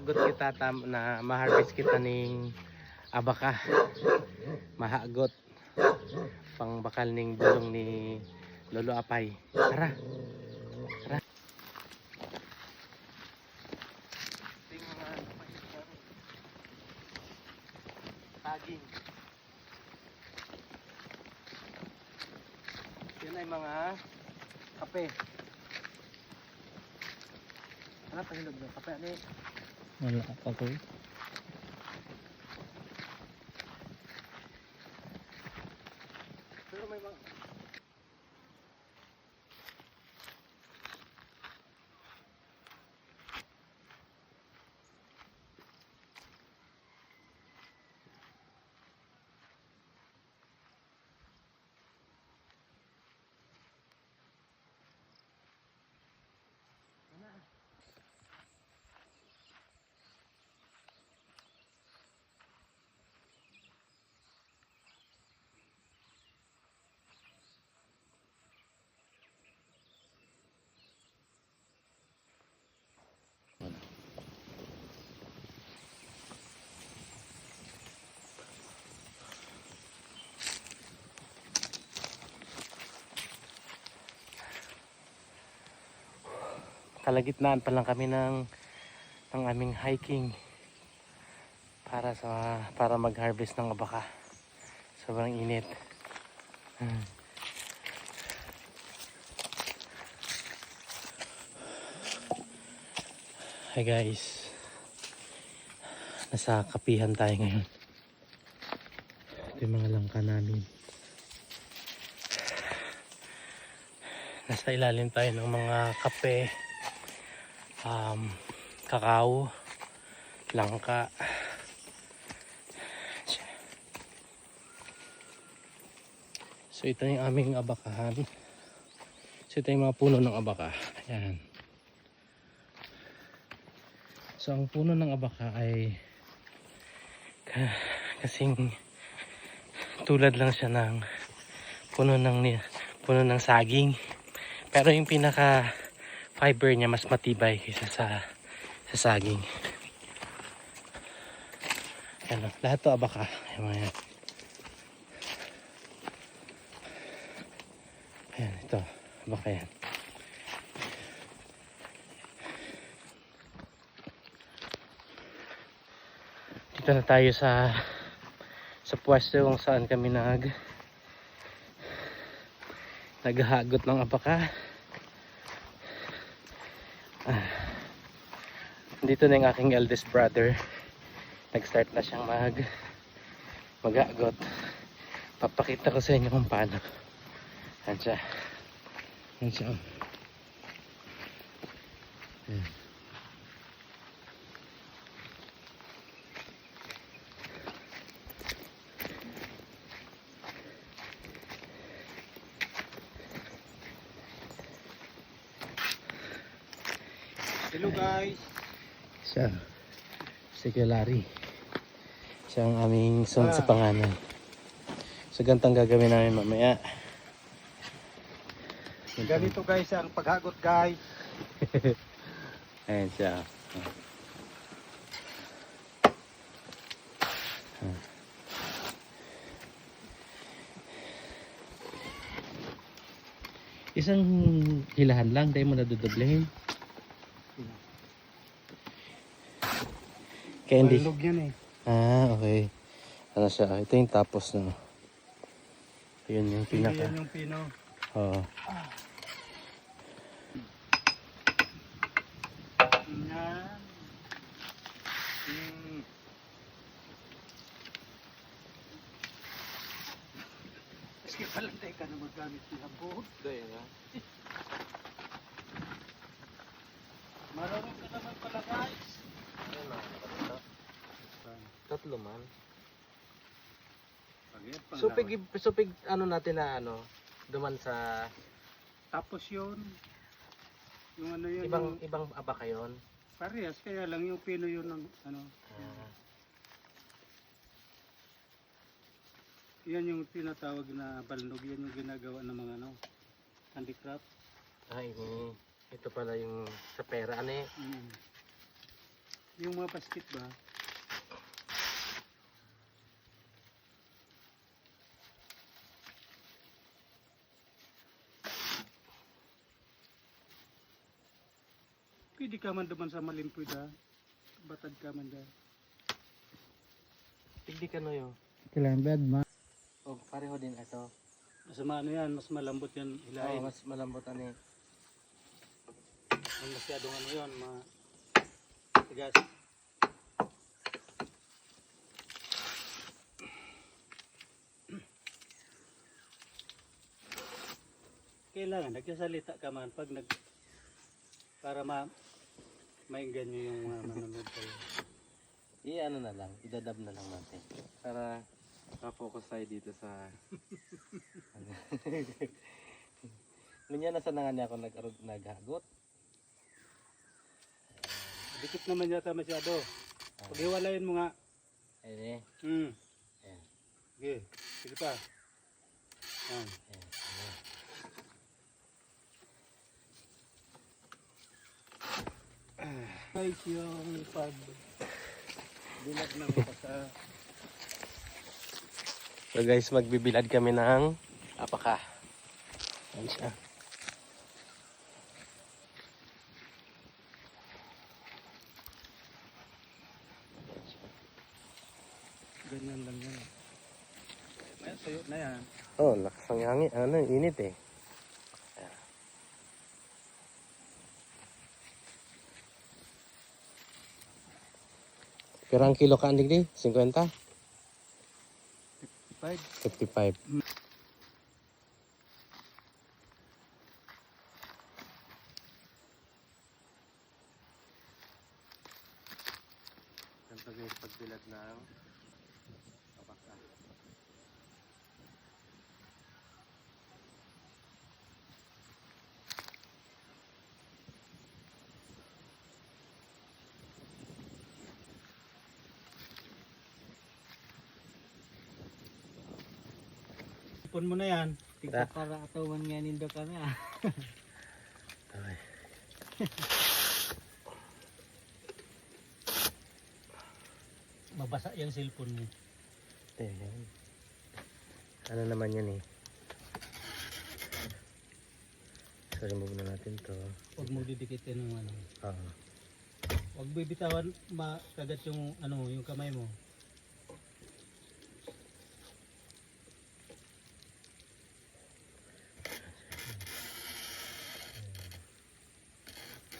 mahagot kita na ma-harvest kita ning abaka. Mahagot pang bakal ning bulong ni Lolo Apay. Tara. Tara. Taging. Yan ay mga kape. Ano pa hinog ng kape ni? Wala pa ko. Pero may mga kalagitnaan pa lang kami ng aming hiking para mag-harvest ng abaka. Sobrang init. Hi guys. Nasa kapihan tayo ngayon. Ito yung mga langka namin. Nasa ilalim tayo ng mga kape, kakao, langka. So ito yung aming abakahan. So ito yung mga puno ng abaka. Ayan. So ang puno ng abaka ay kasing tulad lang siya ng puno ng saging. Pero yung pinaka fiber niya mas matibay kaysa sa saging. Ayan, lahat to abaka. Ayan, ayan, ito abaka yan. Dito na tayo sa pwesto kung saan kami naghahagot ng abaka. Dito na yung aking eldest brother. Nag-start na siyang maghagot. Papakita ko sa inyo kung paano. Ayan siya. Ayan siya. Ayan. Hello guys. Siya. Si Kelari. Siya ang aming sunod sa pangalan. So gantang gagawin namin mamaya. Ganito guys ang paghagot guys. Ayan siya. Isang hilahan lang, dahil mo nadudublehin. Kaya hindi. Balog yan eh. Ah, okay. Ano siya? Ito yung tapos no. Yun yung pinaka. Yan yung pino. Oo. Yan. Maski pala tayo ka na magamit ng habot. Dahil nga. Marunong ka naman pala guys. Tatlo man. Pag Supig ano natin na ano, duman sa tapos yun. Yung ano yun. yung, ibang abaka yun. parehas kaya lang yung pino yun ng ano. Yan yung tinatawag na balnog. Yan yung ginagawa ng mga ano. Handicraft. Ay, ito pala yung sa pera. Ano eh? Yung mga basket ba? Pwede ka man duman sa malimpoy da. Batad ka man da. Tigdi ka no yun. Kailangan bad ma. O, pareho din ito. Mas ano yan, mas malambot yan hilahin. Mas malambot ano eh. Ang masyadong ano yun, tigas. Kailangan nagsasalita ka man pag para mainggan nyo yung mga manonood kayo. Ano na lang, idadab na lang natin. Para ma-focus tayo dito sa... Ganyan na sana nga niya ako naghagot. Dikit naman yata masyado. Pag-iwalayin mo nga. Ayun eh. Ayan. Sige, sige pa. Ayan. Guys, yung pag-bilad ng pagka... So guys, magbibilad kami ng apaka. Ayan siya. Ganyan lang yan. May tuyo na yan. Oh, lakas ang hangin. Ano, init eh. Ayan. Pero ang kilo ka andig di? 50? 55. Ganito guys, pagbilad ng apaka. Ipon mo na yan. Tigpa para atawan nga nindo ka na. Okay. Mabasa yung cellphone mo. Ayan. Ano naman yan eh. So remove na natin to. Huwag mo didikitin ng ano. Oo. Huwag bibitawan makagat yung ano, yung kamay mo.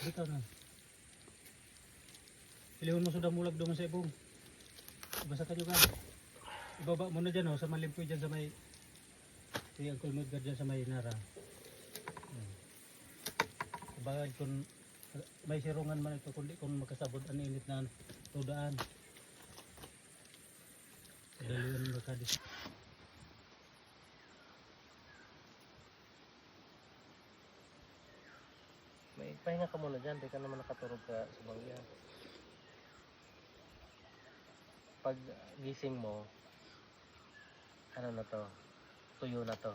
Bitaw na. Pilihon mo sudah mulag doon sa ibong. Basta ka ka. Ibaba mo na dyan oh, sa malimpoy dyan sa may yung kulmudgad dyan sa may nara. Sabagay kung may sirungan man ito kundi kung makasabot ang init na tudaan. Daliwan mo ka dito. May pahinga ka muna dyan. Di ka naman nakaturog ka sa bangya. Pag gising mo, ano na to? Tuyo na to.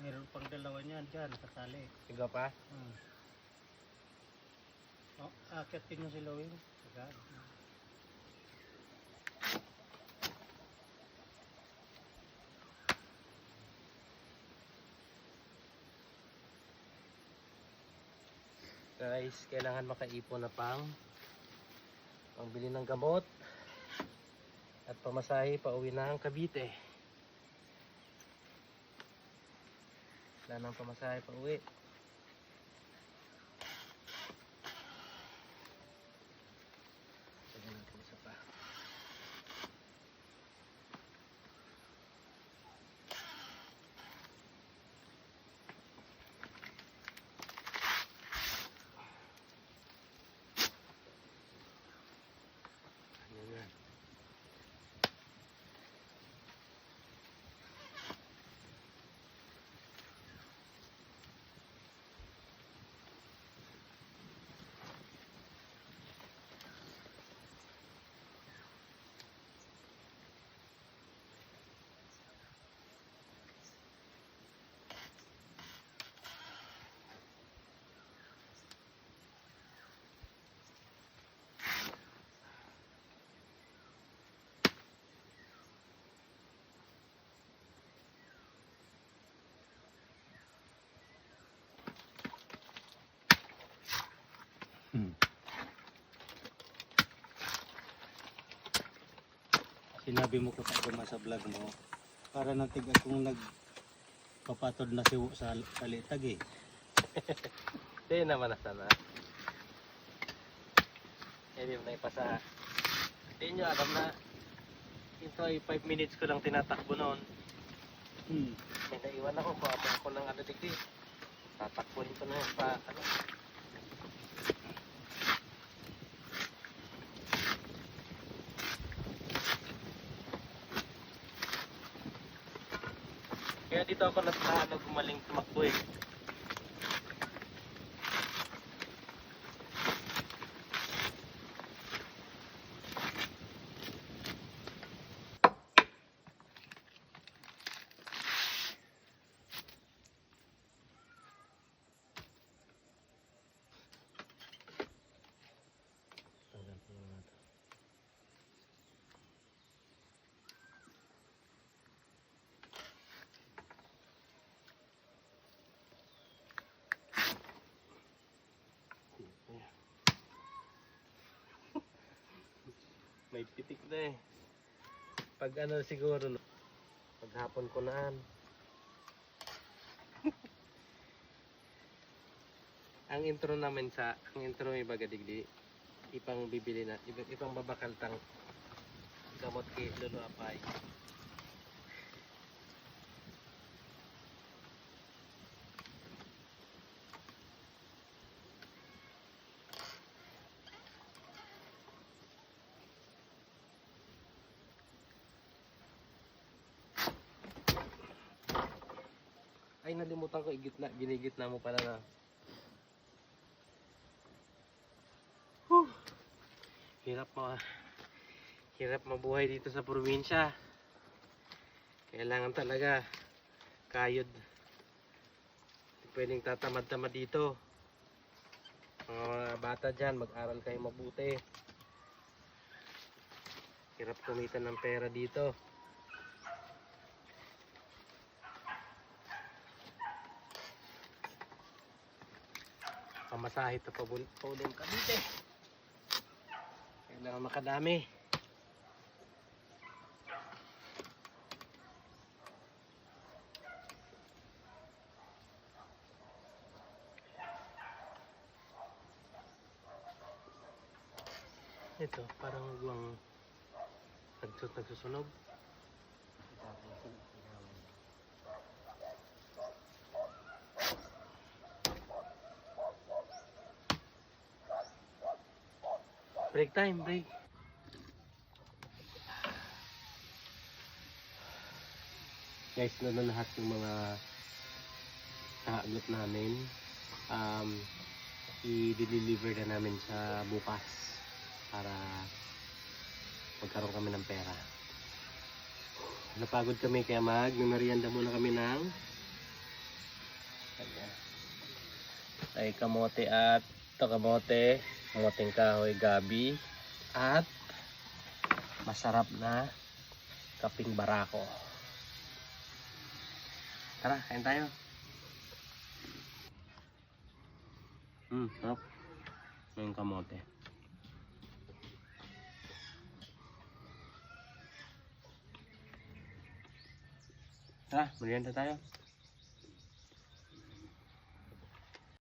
Meron pang dalawa niyan dyan, nakasali. Sigaw pa? Oh, akitin mo si Lowing. Agad. Guys, kailangan makaipon na pangbili ng gamot at pamasahe pauwi ng Cavite. Wala nang pamasahe pauwi. Lagyan natin isa pa. Ayan. Sinabi mo ko tayo sa vlog mo para natig akong nagpapatod na siwo sa litag eh. Hindi naman na sana. Hindi mo na ipasa. Hindi nyo alam na ito ay 5 minutes ko lang tinatakbo noon. May naiwan ako kung ako ng ano digdi. Tatakbuhin ko na pa ano. Kaya dito ako ano, gumaling tumakbo eh. May pitik na eh. Pag ano siguro, no? Paghapon ko naan. Ang intro namin ang intro may bagadigdi, ipang bibili na, ipang babakaltang gamot kay Lolo Apay. Ay, nalimutan ko, ginigitna mo pala na. Hirap mabuhay dito sa probinsya. Kailangan talaga kayod. Hindi pwedeng tatamad-tamad dito. Mga bata dyan, mag-aral kayo mabuti. Hirap kumita ng pera dito. Pamasahe ito pauling Cavite. Kailangan makadami. Ito, parang guwang nagsusunog. Break time, break. Guys, na lahat ng mga naaglot namin. I-deliver na namin sa bukas para magkaroon kami ng pera. Napagod kami kaya mag-merienda muna kami ng ay kamote at kamoteng kahoy gabi at masarap na kaping barako. Tara, kain tayo. Sarap. Yung kamote. Tara, merienda tayo.